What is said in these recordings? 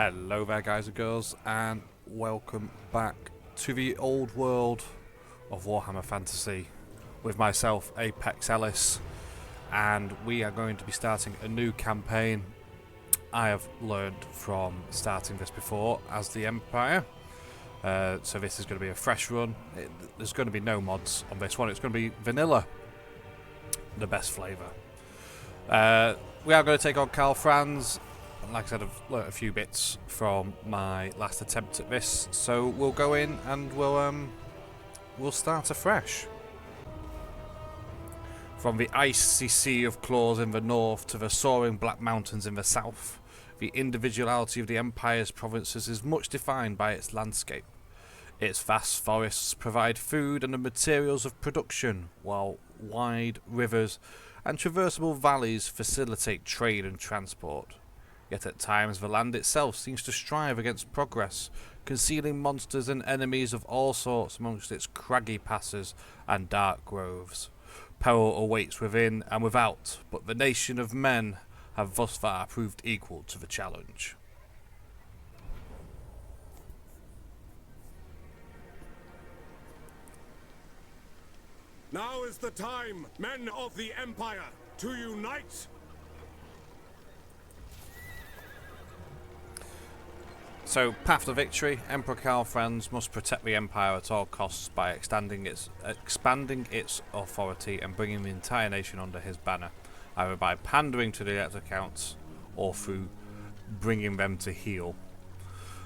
Hello there guys and girls, and welcome back to the old world of Warhammer Fantasy with myself, Apex Ellis, and we are going to be starting a new campaign. I have learned from starting this before as the Empire, so this is going to be a fresh run. There's going to be no mods on this one, it's going to be vanilla, the best flavour. We are going to take on Karl Franz. Like I said, I've learnt a few bits from my last attempt at this, so we'll go in and we'll start afresh. From the icy sea of claws in the north to the soaring black mountains in the south, the individuality of the Empire's provinces is much defined by its landscape. Its vast forests provide food and the materials of production, while wide rivers and traversable valleys facilitate trade and transport. Yet at times the land itself seems to strive against progress, concealing monsters and enemies of all sorts amongst its craggy passes and dark groves. Peril awaits within and without, but the nation of men have thus far proved equal to the challenge. Now is the time, men of the Empire, to unite! So, path to victory. Emperor Karl Franz must protect the Empire at all costs by expanding its authority and bringing the entire nation under his banner, either by pandering to the elected counts or through bringing them to heel.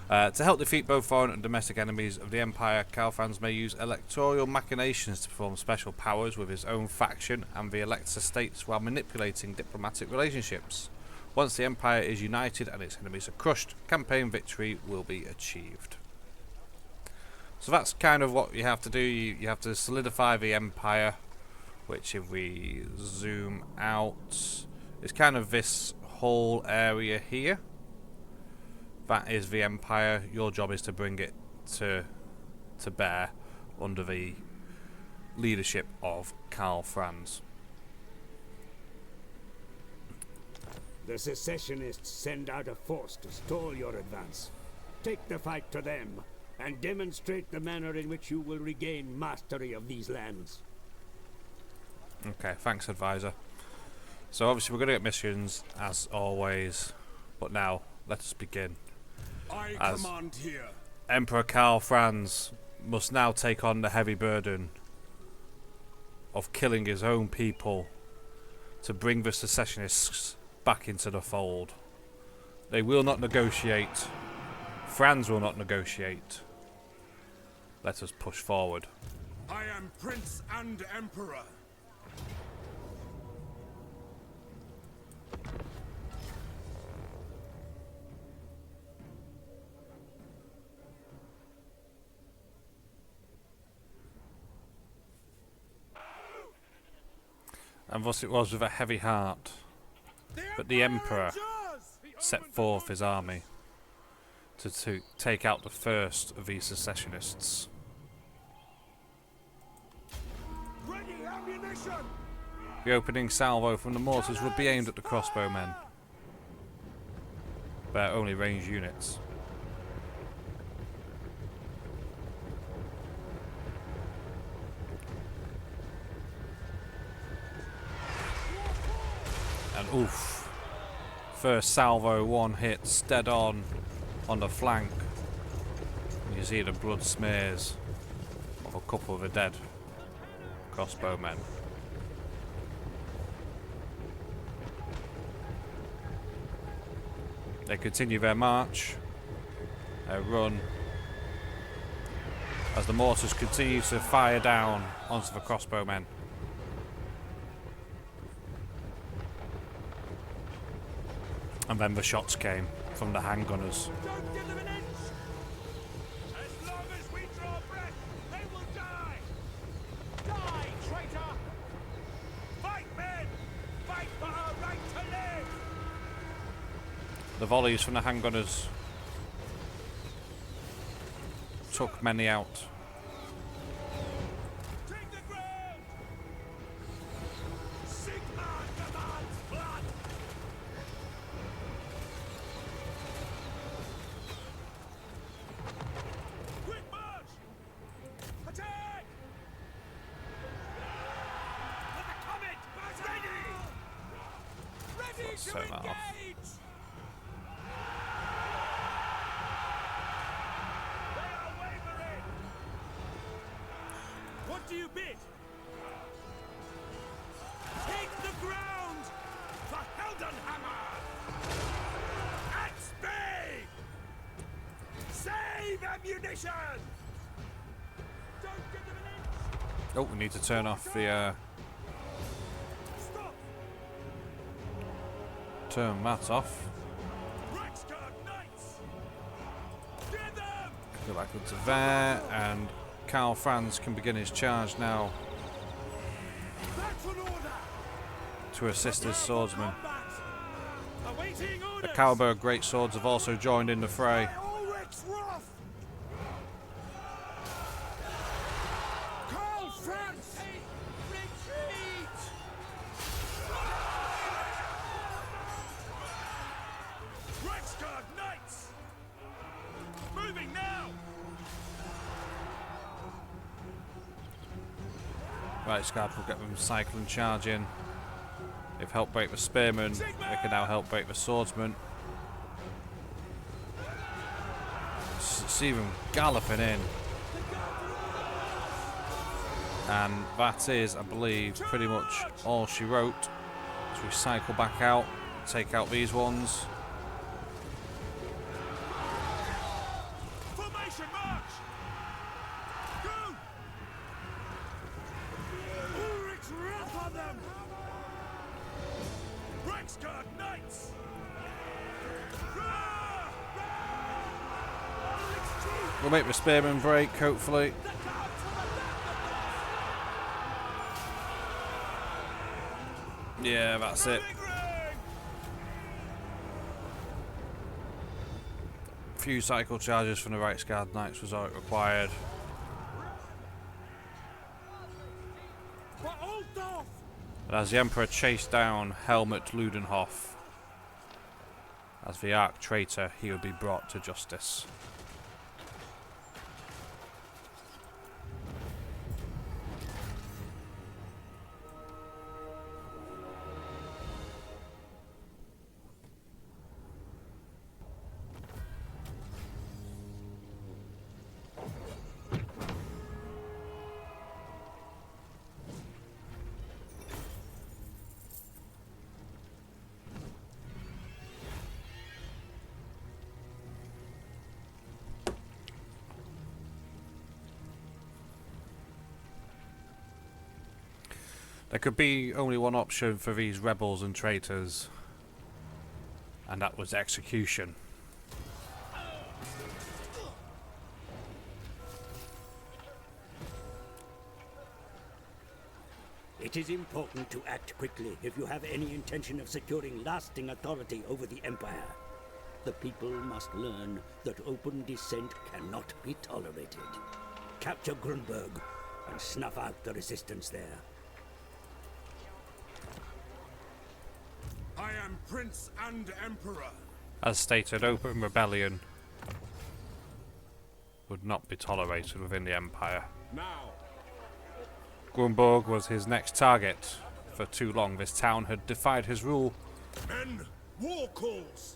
To help defeat both foreign and domestic enemies of the Empire, Karl Franz may use electoral machinations to perform special powers with his own faction and the elector states while manipulating diplomatic relationships. Once the Empire is united and its enemies are crushed, campaign victory will be achieved. So that's kind of what you have to do. You have to solidify the Empire, which if we zoom out, is kind of this whole area here. That is the Empire. Your job is to bring it to bear under the leadership of Karl Franz. The secessionists send out a force to stall your advance. Take the fight to them, and demonstrate the manner in which you will regain mastery of these lands. Okay, thanks, advisor. So obviously we're going to get missions, as always, but now, let us begin. I As command here. Emperor Karl Franz must now take on the heavy burden of killing his own people to bring the secessionists back into the fold. They will not negotiate. Franz will not negotiate. Let us push forward. I am Prince and Emperor. And thus it was with a heavy heart that the Emperor set forth his army to take out the first of these secessionists. Ready ammunition! The opening salvo from the mortars would be aimed at the crossbowmen. They're only ranged units. And oof. First salvo, one hits dead on the flank. You see the blood smears of a couple of the dead crossbowmen. They continue their march, their run, as the mortars continue to fire down onto the crossbowmen. And then the shots came from the handgunners. Don't give them an inch! As long as we draw breath, they will die! Die, traitor! Fight, men! Fight for our right to live! The volleys from the handgunners took many out. Take the ground! Sigma demands blood! Let's turn that off. They are wavering. What do you bid? Take the ground for Heldenhammer! At bay! Save ammunition! Don't give them an inch! Oh, we need to turn off the Stop! turn that off. Reikland Knights! Get them! Go back up to there, and Karl Franz can begin his charge now Back for order! to assist his swordsman. Combat! Awaiting The orders! Kauberg greatswords have also joined in the fray. By Ulrich's wrath! Karl Franz! Retreat! Reikland Knights! Moving now! Right, Scarp will get them cycling charge in. They've helped break the spearmen. They can now help break the swordsman. See them galloping in. And that is, I believe, pretty much all she wrote. As we cycle back out, take out these ones. Formation march! Go! Ulrich's wrath on them! Reikland Knights! We'll make the spearmen break, hopefully. Yeah, that's it. Few cycle charges from the Reikland Knights was all it required. And as the Emperor chased down Helmut Ludenhoff, as the Arch traitor, he would be brought to justice. There could be only one option for these rebels and traitors, and that was execution. It is important to act quickly if you have any intention of securing lasting authority over the Empire. The people must learn that open dissent cannot be tolerated. Capture Grunberg and snuff out the resistance there. I am Prince and Emperor. As stated, open rebellion would not be tolerated within the Empire. Now, Grunberg was his next target. For too long, this town had defied his rule. men, war calls.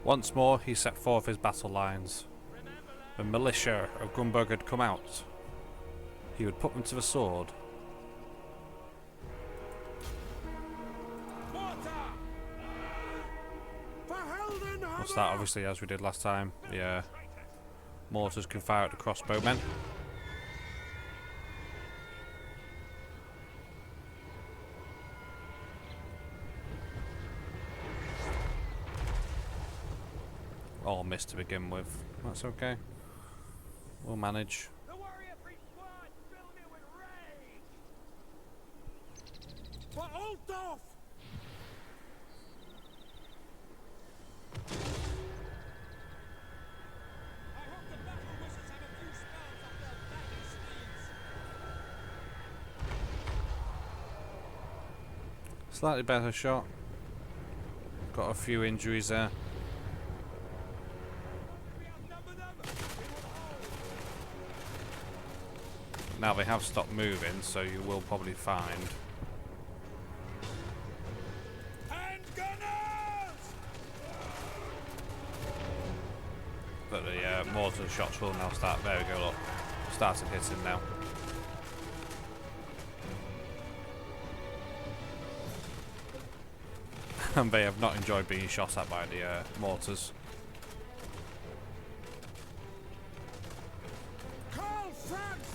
Once more, he set forth his battle lines. The militia of Grunberg had come out. He would put them to the sword. What's that? Obviously, as we did last time. Yeah. Mortars can fire at the crossbowmen. All missed to begin with. That's okay. We'll manage. The warrior free squad fill me with rage. For Altdorf! I hope the battle wizards have a few spells up their battle sleeves. Slightly better shot. got a few injuries there. Now they have stopped moving, so you will probably find that the mortar shots will now start. There we go, look. Started hitting now. And they have not enjoyed being shot at by the mortars. Karl Franz!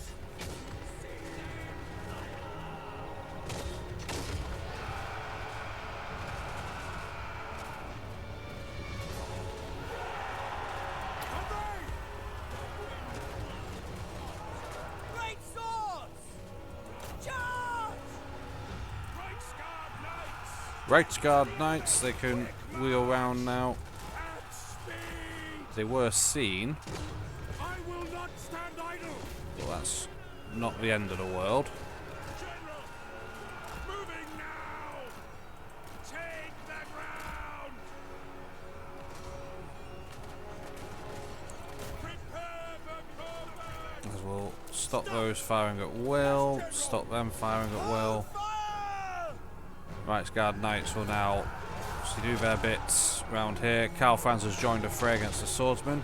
Great swords! Charge! Reikland Knights, they can wheel round now. They were seen. I will not stand idle! Well, that's not the end of the world. General! Moving now! Take the ground! Prepare for combat! As we'll stop those firing at will, stop them firing at will. Fire! Reikland Knights will now do their bits round here. Karl Franz has joined a fray against the swordsman.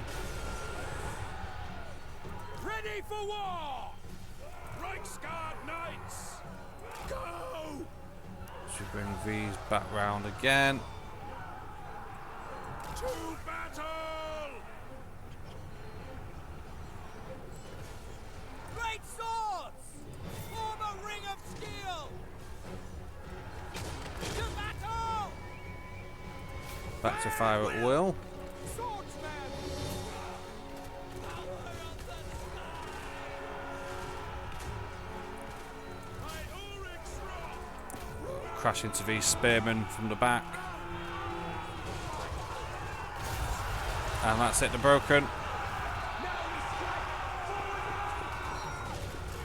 Ready for war! Reichsguard Knights! Go! Should bring these back round again. To battle! Great swords! Form a ring of steel! To battle! Back to fire at will. Swordsman! Power of the sky! By Ulrich's wrath! Crash into these spearmen from the back. And that's it, they're broken.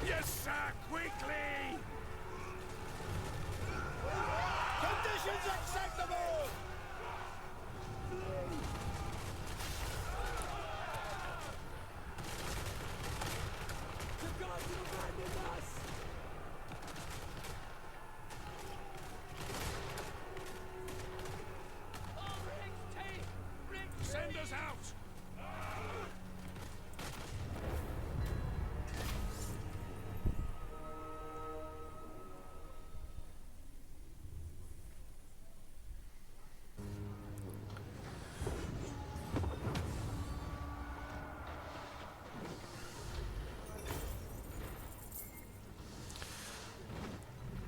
Yes, sir, quickly! Conditions acceptable! The gods have abandoned us! Send us out!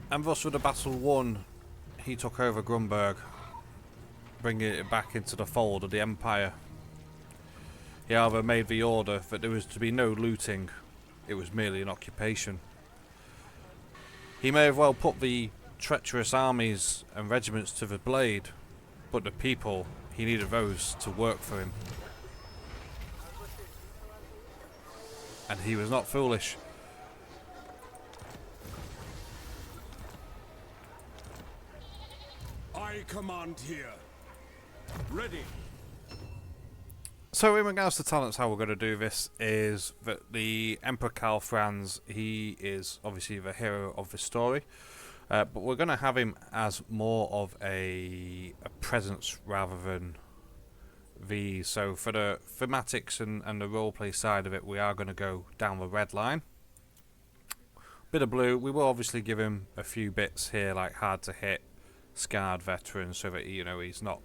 And thus with the battle won, he took over Grunberg, bringing it back into the fold of the Empire. He however made the order that there was to be no looting, it was merely an occupation. He may have well put the treacherous armies and regiments to the blade, but the people, he needed those to work for him. And he was not foolish. I command here. Ready. So in regards to talents, how we're going to do this is that the Emperor Karl Franz, he is obviously the hero of the story, but we're going to have him as more of a presence rather than the... So for the thematics and the roleplay side of it, we are going to go down the red line. Bit of blue, we will obviously give him a few bits here like hard to hit, scarred veteran, so that he's not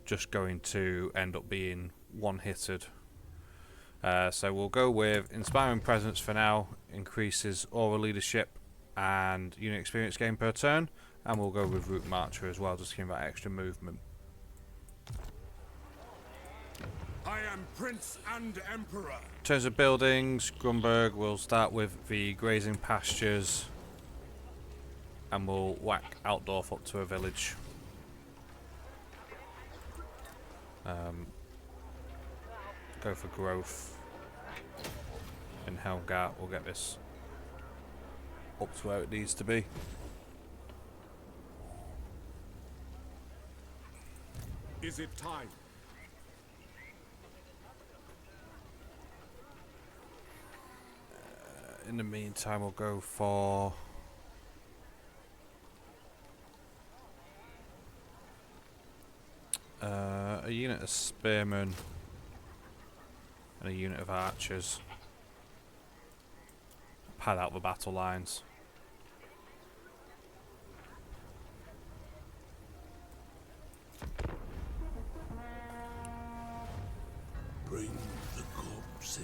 just going to end up being one-hitted. So we'll go with inspiring presence for now, increases aura leadership and unit experience gain per turn, and we'll go with route marcher as well, just to give that extra movement. I am Prince and Emperor. In terms of buildings, Grunberg will start with the grazing pastures, and we'll whack Altdorf up to a village. Go for growth. In Helgart, we'll get this up to where it needs to be. Is it time? In the meantime, we'll go for a unit of spearmen and a unit of archers. Pad out the battle lines. Bring the corpses.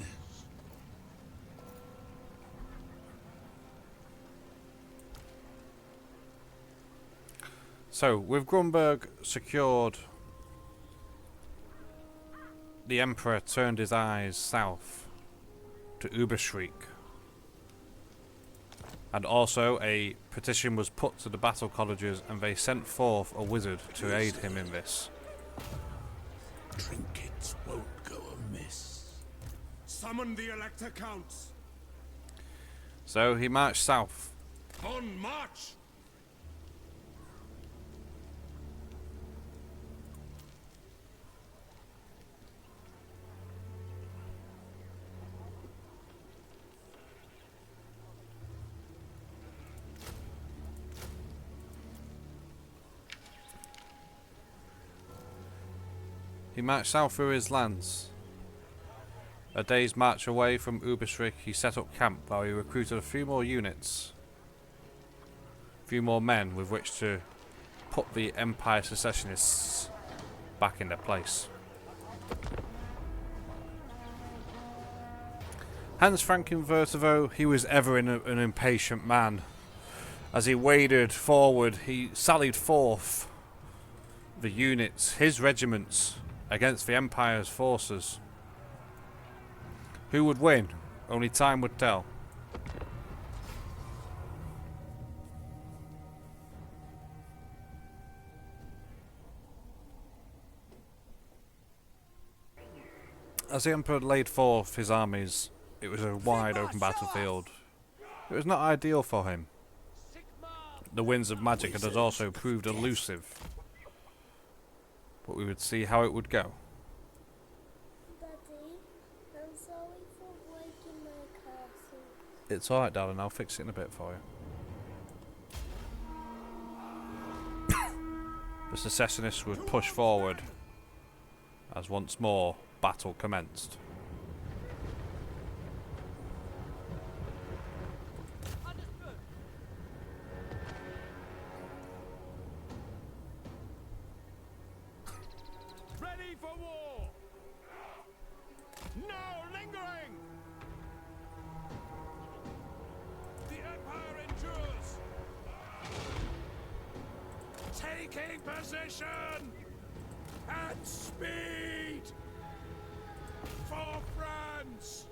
So, with Grunberg secured, the Emperor turned his eyes south to Überschriek. And also a petition was put to the battle colleges and they sent forth a wizard to aid him in this. Trinkets won't go amiss. Summon the Elector Counts. So he marched south. On march! He marched south through his lands. A day's march away from Überschriek, he set up camp while he recruited a few more units. A few more men with which to put the Empire secessionists back in their place. Hans Franken Vertivo, he was ever an impatient man. As he waded forward, he sallied forth the units, his regiments, against the Empire's forces. Who would win? Only time would tell. As the Emperor laid forth his armies, it was a wide open battlefield. It was not ideal for him. The winds of magic had also proved elusive. But we would see how it would go. Daddy, I'm sorry for breaking my castle. It's alright, darling, I'll fix it in a bit for you. The secessionists would push forward as once more battle commenced. Ready for war! No lingering! The Empire endures! Taking position! At speed! For France!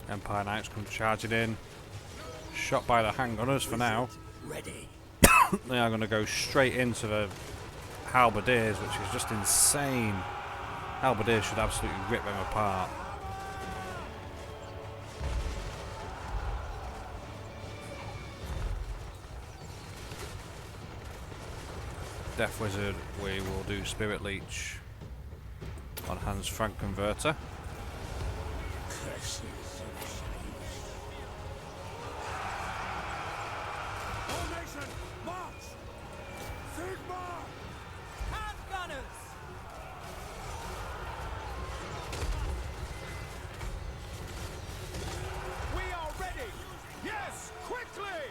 Empire Knights come charging in. Shot by the handgunners for now. Ready. They are going to go straight into the halberdiers, which is just insane. Halberdiers should absolutely rip them apart. Death Wizard, we will do Spirit Leech on Hans Frankenwerter. Formation! March! Sigma! Hand gunners! We are ready! Yes! Quickly!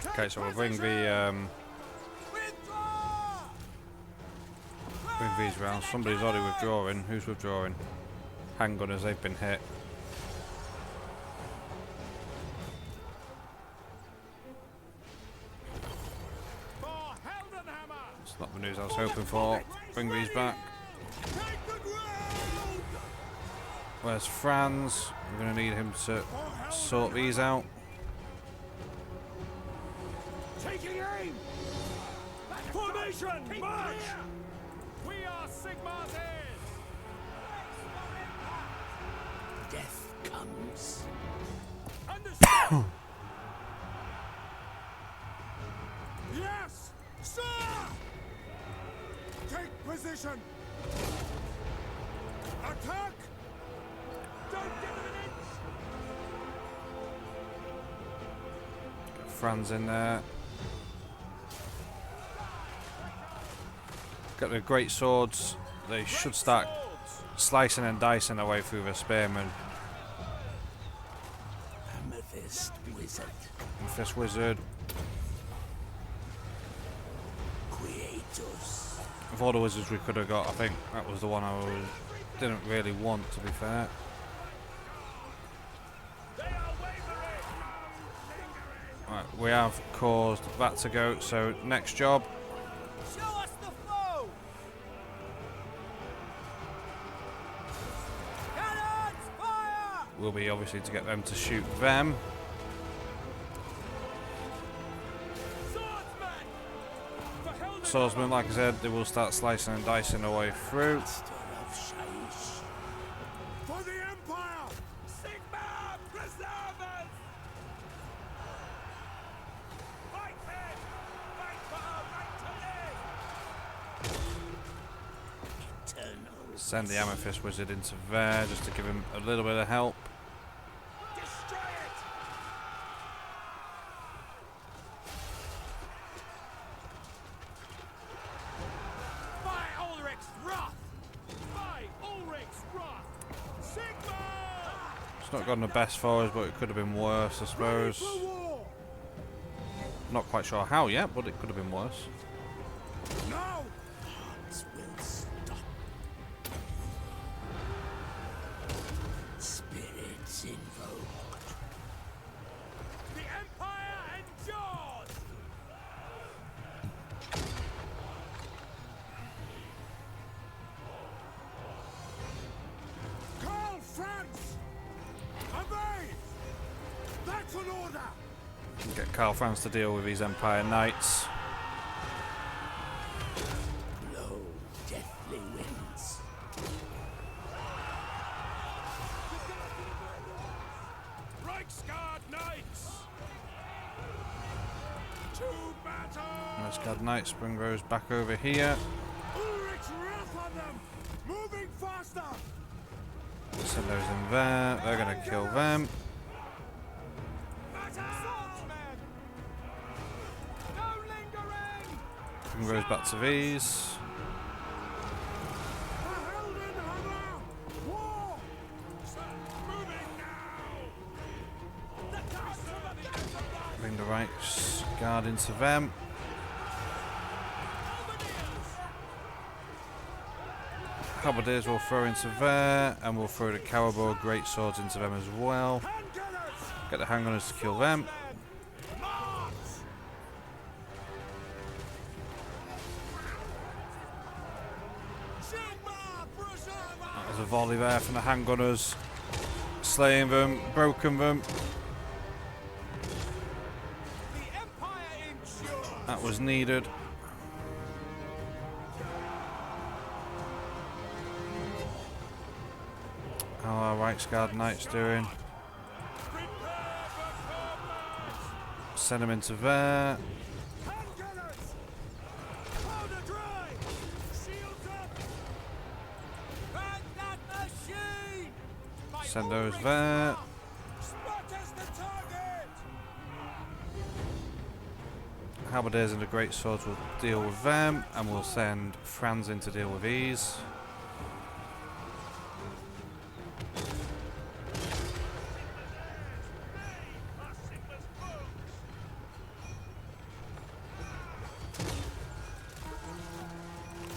Okay, so we'll bring the Withdraw! bring these round. Somebody's already withdrawing. Who's withdrawing? Handgunners, they've been hit. For Heldenhammer! It's not the news I was hoping for. Bring these back. Take the ground! Where's Franz? We're going to need him to sort these out. Taking aim! Formation! March! We are Sigmar's heirs! Death comes. Understood! Yes! Sir! Take position! Attack! Don't give them an inch! Get Franz in there. Got the great swords. They should start slicing and dicing their way through the spearmen. Amethyst wizard. Amethyst wizard. Creators. Of all the wizards we could have got, I think that was the one I didn't really want, to be fair. Right, we have caused that to go, so next job. Show us the foe! Cannons, fire! Will be obviously to get them to shoot them. Swordsmen, like I said, they will start slicing and dicing their way through. For the Empire! Sigmar, preserve us! Fight men! Fight for our right to live! Send the Amethyst Wizard into there just to give him a little bit of help. Destroy it! By Ulrich's wrath! By Ulrich's wrath! Sigmar! It's not gone the best for us, but it could have been worse, I suppose. For war! Not quite sure how yet, but it could have been worse. Now! Hearts will stop. Spirits invoked. The Empire endures! Karl Franz! Obey! That's an order! Get Karl Franz to deal with these Empire Knights. Blow deathly winds. Reichsguard Knights! To battle! Let's get Knights, bring those back over here. Ulrich's wrath on them! Moving faster! Send those in there. They're going to kill them. Swordsmen! No lingering! Bring those back to these. War! Moving now! The castle of the Emperor! Bring the Reichs Guard into them. Halberdiers will throw into there, and we'll throw the Carabor Great Swords into them as well. Handgunners! Get the Handgunners to kill them. March! Sigmar, preserve us! There's a volley there from the Handgunners. Slaying them, broken them. The Empire endures! That was needed. How are our Reichsguard Knights doing? Prepare for combat! Send them into there. Handgunners! Powder dry! Shields up! Crank that machine! By Send those Ulrich's there. wrath! Spot as the target! Halberdiers and the Great Swords will deal with them, and we'll send Franz in to deal with these.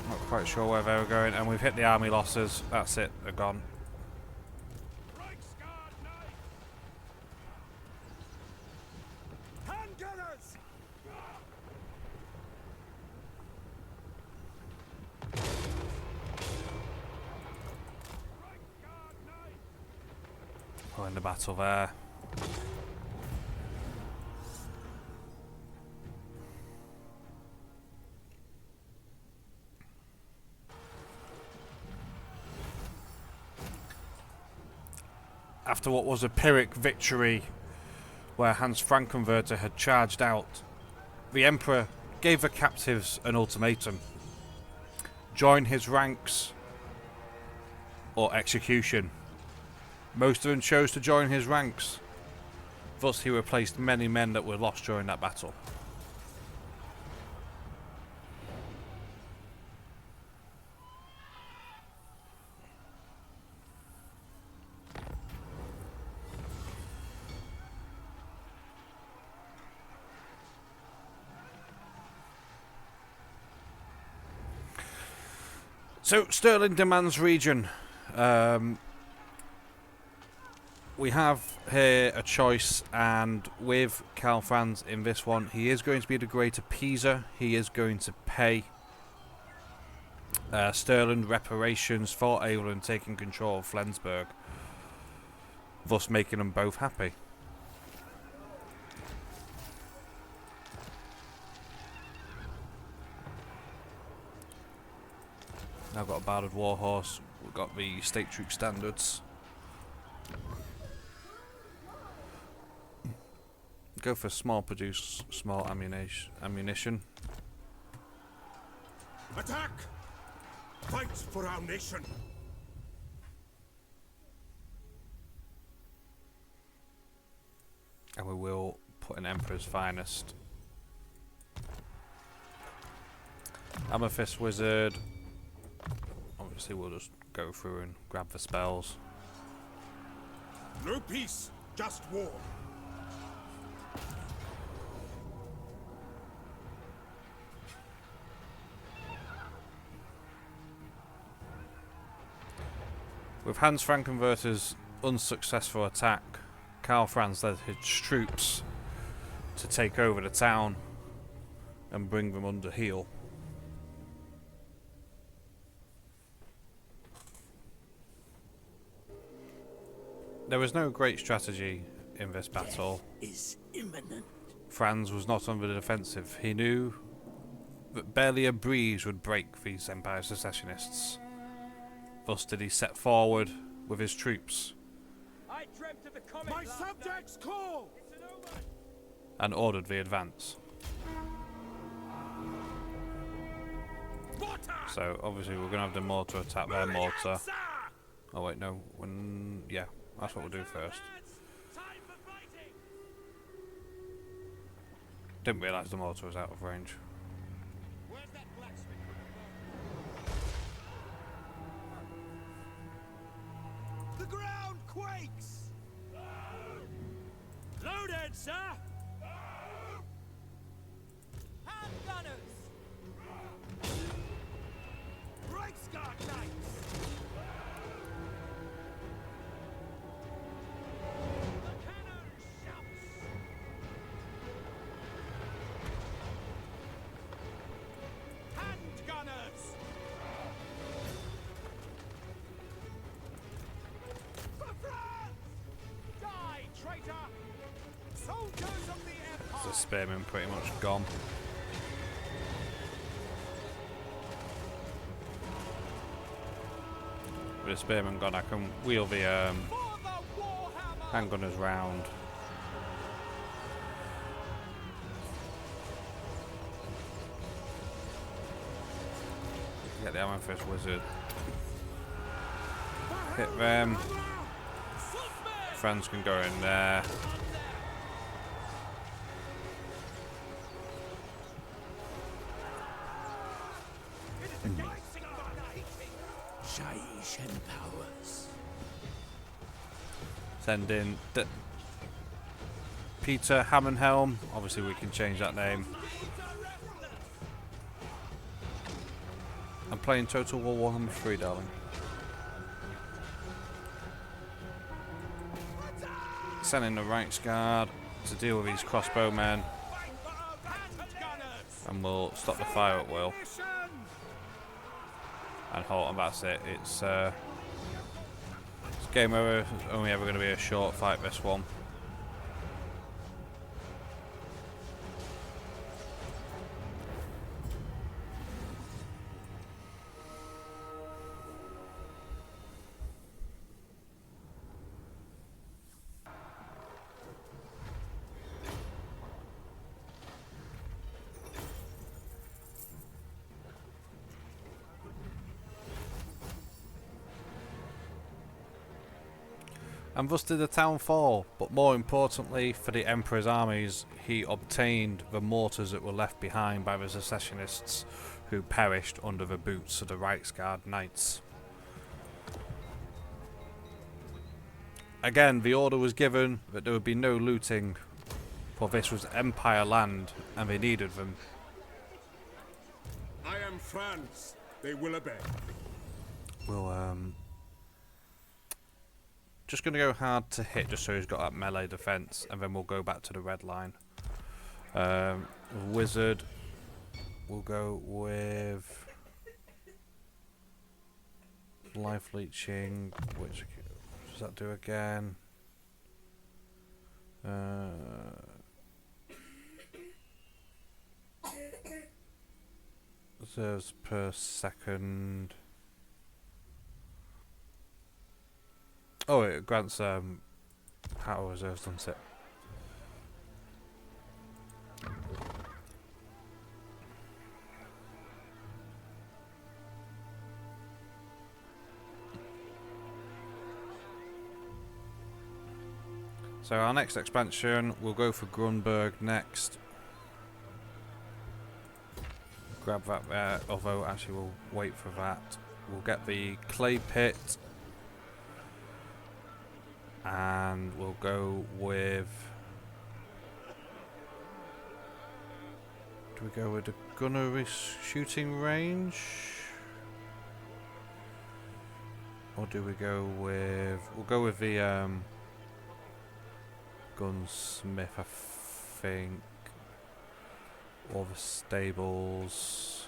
Not quite sure where they were going, and we've hit the army losses. That's it, they're gone. Reichsguard Knights! Handgunners! Reichsguard Knights! Join the battle there. After what was a Pyrrhic victory, where Hans Frankenwerter had charged out, the Emperor gave the captives an ultimatum: join his ranks or execution. Most of them chose to join his ranks, thus he replaced many men that were lost during that battle. So, Stirling demands region. We have here a choice, and with Karl Franz in this one, he is going to be the Greater Pisa. He is going to pay Stirling reparations for Eowyn taking control of Flensburg, thus making them both happy. Now I've got a Barded Warhorse, we've got the State Troop standards. Go for small ammunition. Attack! Fight for our nation! And we will put an Emperor's Finest. Amethyst Wizard. Obviously we'll just go through and grab the spells. No peace, just war. With Hans Frankenwerter's unsuccessful attack, Karl Franz led his troops to take over the town and bring them under heel. There was no great strategy in this battle. Is imminent. Franz was not on the defensive. He knew that barely a breeze would break these Empire secessionists. Thus did he set forward with his troops I dreamt of the comet My last subjects call! night. It's an omen. and ordered the advance. Water! So obviously we're going to have the mortar attack their mortar. Marianza! Oh wait, no. Yeah, that's what we'll do first. Time for fighting! Didn't realise the mortar was out of range. Where's that blacksmith? The ground quakes! Loaded, sir! Hand gunners! Reichsguard knights! The cannon shouts! Hand gunners! For France! Die, traitor! Soldiers of the Empire! The spearmen pretty much gone. With the spearmen gone, I can wheel the For the Warhammer! handgunners round. Get the Amethyst Wizard. Hit them. Franz can go in there. Shaiishan powers. Send in Peter Hammenhelm. Obviously we can change that name. I'm playing Total War Warhammer 3, darling. Send in the Reichsguard to deal with these crossbowmen, and we'll stop the fire at will. And halt, and that's it. It's Game over. It's only ever going to be a short fight, this one. And thus did the town fall, but more importantly for the Emperor's armies, he obtained the mortars that were left behind by the secessionists who perished under the boots of the Reichsguard knights. Again, the order was given that there would be no looting, for this was Empire land and they needed them. I am Franz. They will obey. We'll just going to go hard to hit just so he's got that melee defense, and then we'll go back to the red line. Wizard, we'll go with life leeching, which does that do again? Reserves per second. Oh, it grants power reserves, doesn't it? So our next expansion, we'll go for Grunberg next. Grab that there, although actually we'll wait for that. We'll get the clay pit. And we'll go with... Do we go with the gunnery shooting range? Or do we go with... We'll go with the gunsmith, I think. Or the stables.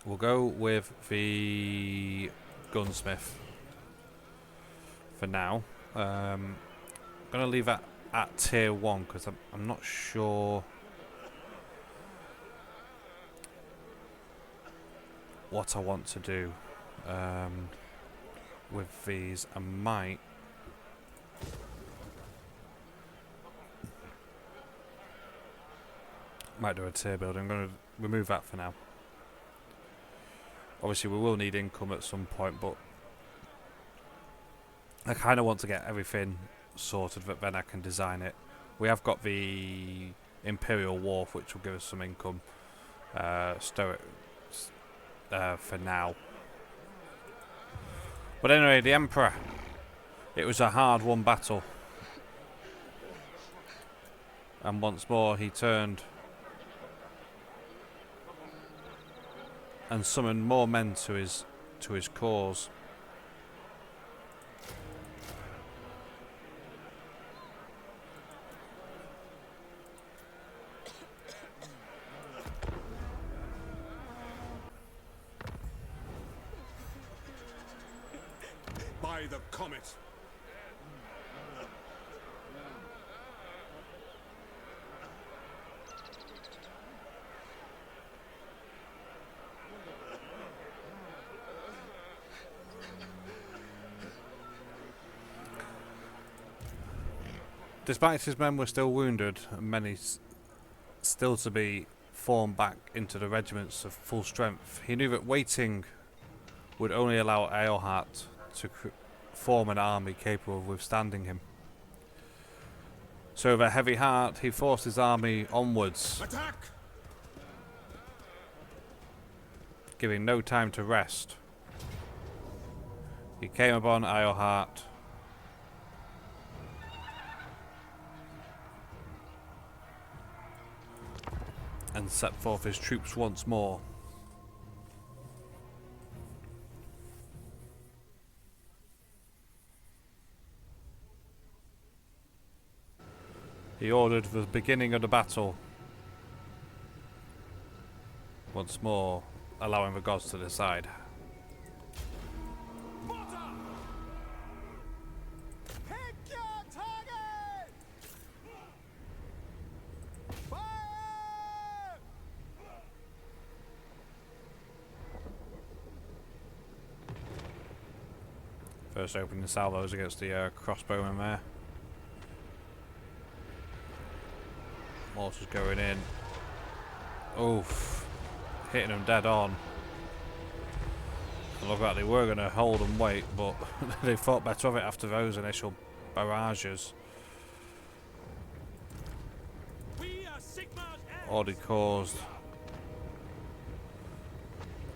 We'll go with the gunsmith for now. I'm gonna leave that at tier 1 because I'm not sure what I want to do with these. I might do a tier building. I'm gonna remove that for now. Obviously we will need income at some point, but I kind of want to get everything sorted, but then I can design it. We have got the Imperial Wharf, which will give us some income. Stow it for now. But anyway, the Emperor. It was a hard-won battle. And once more he turned and summoned more men to his cause. By the comet. Despite his men were still wounded, and many still to be formed back into the regiments of full strength, he knew that waiting would only allow Eilhart to form an army capable of withstanding him. So with a heavy heart, he forced his army onwards, Attack! giving no time to rest. He came upon Eilhart and set forth his troops once more. He ordered the beginning of the battle, once more allowing the gods to decide. First opening salvos against the crossbowmen there. Mortars going in. Oof. Hitting them dead on. It looked like they were going to hold and wait, but they thought better of it after those initial barrages. We are Sigmar's heirs. Already caused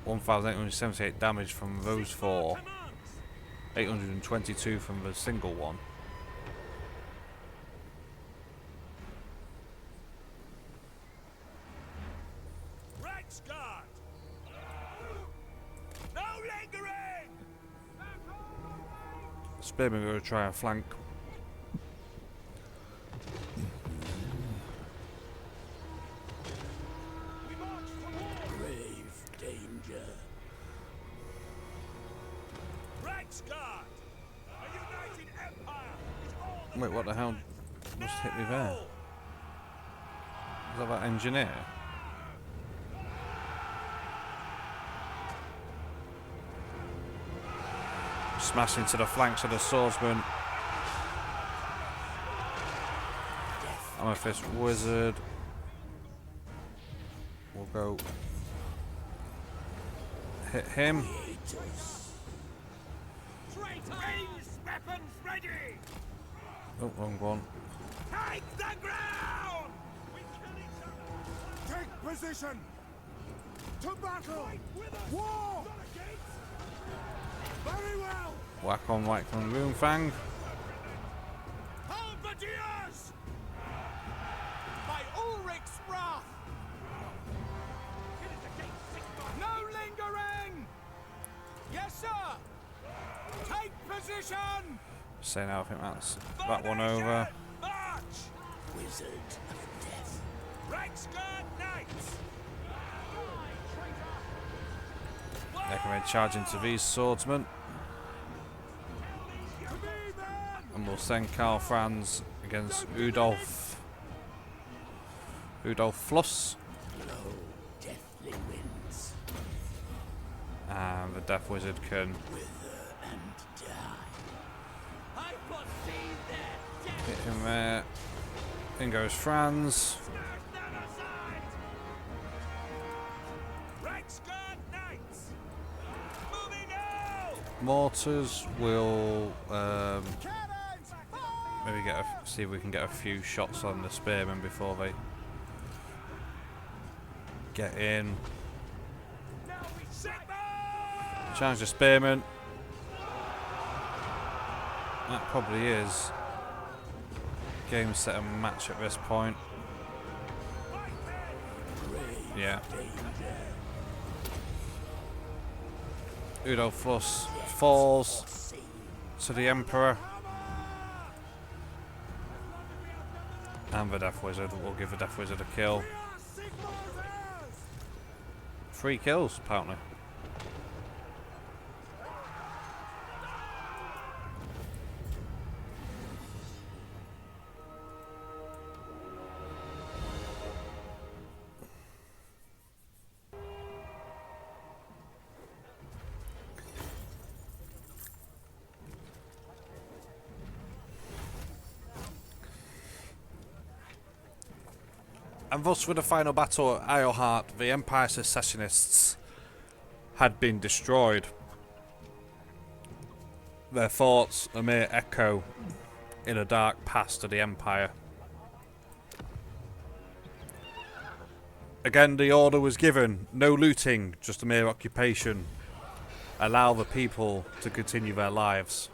1,878 damage from those four. Commands. 822 from the single one. Reikland. No lingering. Spearmen are going to try and flank. We march to war. Grave danger. Reikland. A united empire is all that Wait, what the hell just hit me there? Is that engineer? Smash into the flanks of the swordsman. Amethyst wizard. We'll go hit him. Raise weapons ready. Oh, wrong one. Take the ground. We kill each other. Take position! To battle! With us. War! Not against. Very well! Whack on Reikland Runefang. Halberdiers. By Ulrich's wrath! It is against Sigmar. No lingering! Yes, sir! Take position! Saying I think that's that one over. March. Wizard of death. Reikland Knights. They can be charge into these swordsmen. And we'll send Karl Franz against Udolf Fluss. Deathly winds. And the Death Wizard can Wither and die. I foresee their death. hit him there. In goes Franz. Stand them aside. Reikland Knights. Moving now. Mortars will Cannons! maybe see if we can get a few shots on the spearmen before they get in. Now we Sigmar. Challenge the spearmen. That probably is game, set, and match at this point. Yeah. Udo Fluss falls to the Emperor. And the Death Wizard. We'll give the Death Wizard a kill. 3 kills, apparently. And thus, with the final battle at Eilhart, the Empire secessionists had been destroyed. Their thoughts a mere echo in a dark past of the Empire. Again, the order was given: no looting, just a mere occupation. Allow the people to continue their lives.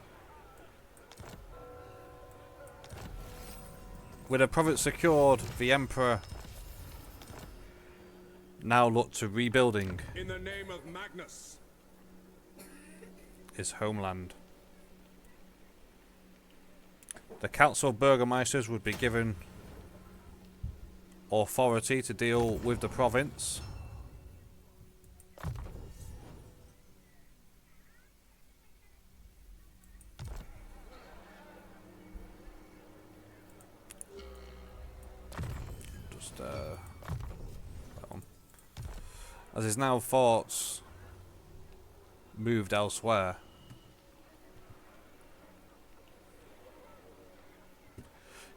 With a province secured, the Emperor now looked to rebuilding In the name of Magnus. his homeland. The Council of Burgomeisters would be given authority to deal with the province. Just that one. As his now thoughts moved elsewhere.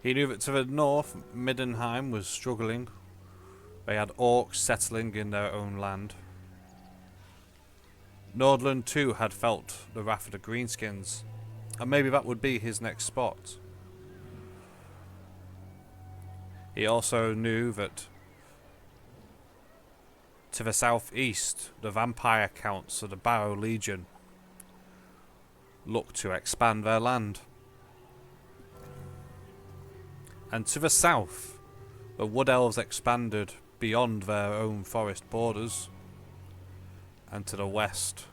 He knew that to the north, Middenheim was struggling. They had orcs settling in their own land. Nordland too had felt the wrath of the Greenskins, and maybe that would be his next spot. He also knew that to the southeast, the vampire counts of the Barrow Legion looked to expand their land. And to the south, the Wood Elves expanded beyond their own forest borders. And to the west,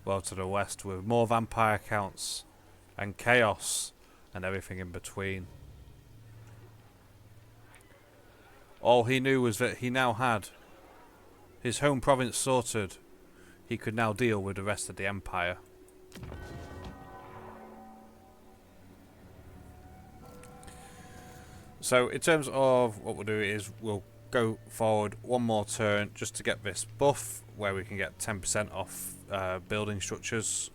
well, to the west with more vampire counts and chaos and everything in between. All he knew was that he now had his home province sorted. He could now deal with the rest of the empire. So in terms of what we'll do is we'll go forward one more turn just to get this buff where we can get 10% off building structures.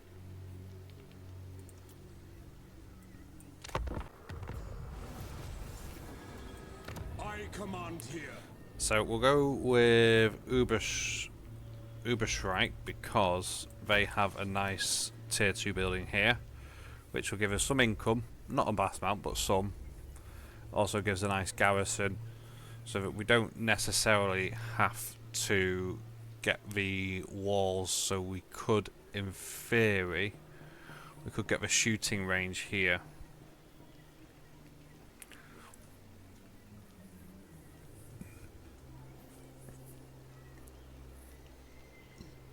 I command here. So we'll go with Uberschreik because they have a nice tier 2 building here, which will give us some income, not a vast amount but some. Also gives a nice garrison so that we don't necessarily have to get the walls, so we could, in theory, we could get the shooting range here.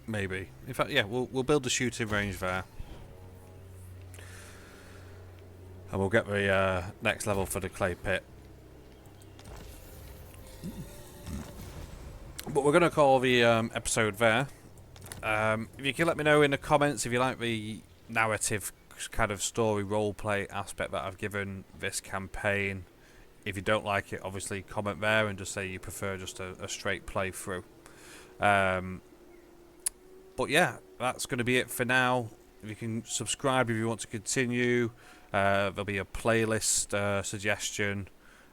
Maybe. In fact, yeah, we'll build the shooting range there. And we'll get the next level for the clay pit. But we're going to call the episode there. If you can let me know in the comments if you like the narrative kind of story roleplay aspect that I've given this campaign. If you don't like it, obviously comment there and just say you prefer just a straight playthrough. But yeah, that's going to be it for now. If you can subscribe if you want to continue. There'll be a playlist suggestion.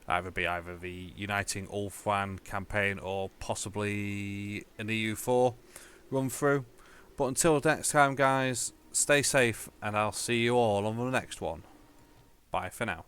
Either the Uniting Ulfwan campaign or possibly an EU4 run through. But until next time, guys, stay safe and I'll see you all on the next one. Bye for now.